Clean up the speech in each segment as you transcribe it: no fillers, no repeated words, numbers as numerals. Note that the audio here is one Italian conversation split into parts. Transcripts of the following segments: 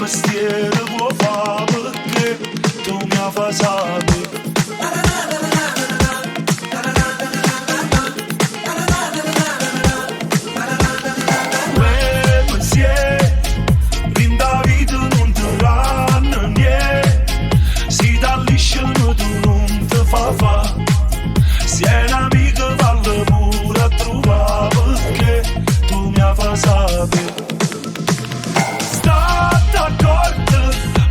mestiere può fare perché tu mi fai sapere. Quel pensiero in da vita non ti ranno niente, si t'allisciano tu non ti fa. Se è un'amica valle pure a trovare perché tu mi fai sapere. State accorto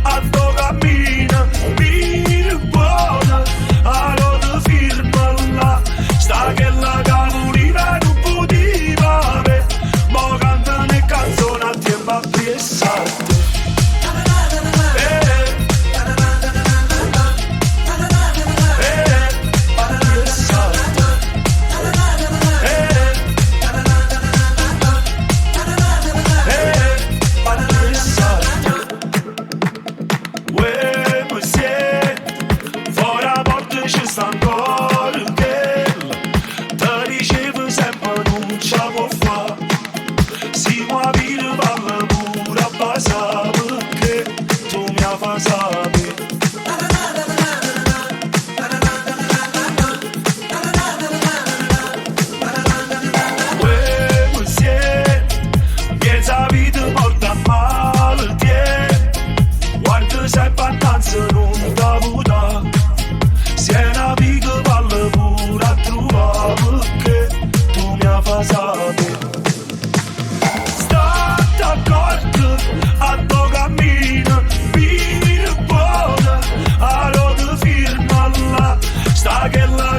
a tuo cammino, mira buona, allora firma là. Sta che la cavolina non poteva avere, mo cantano e canzoni a tempo a piessate. Sta che la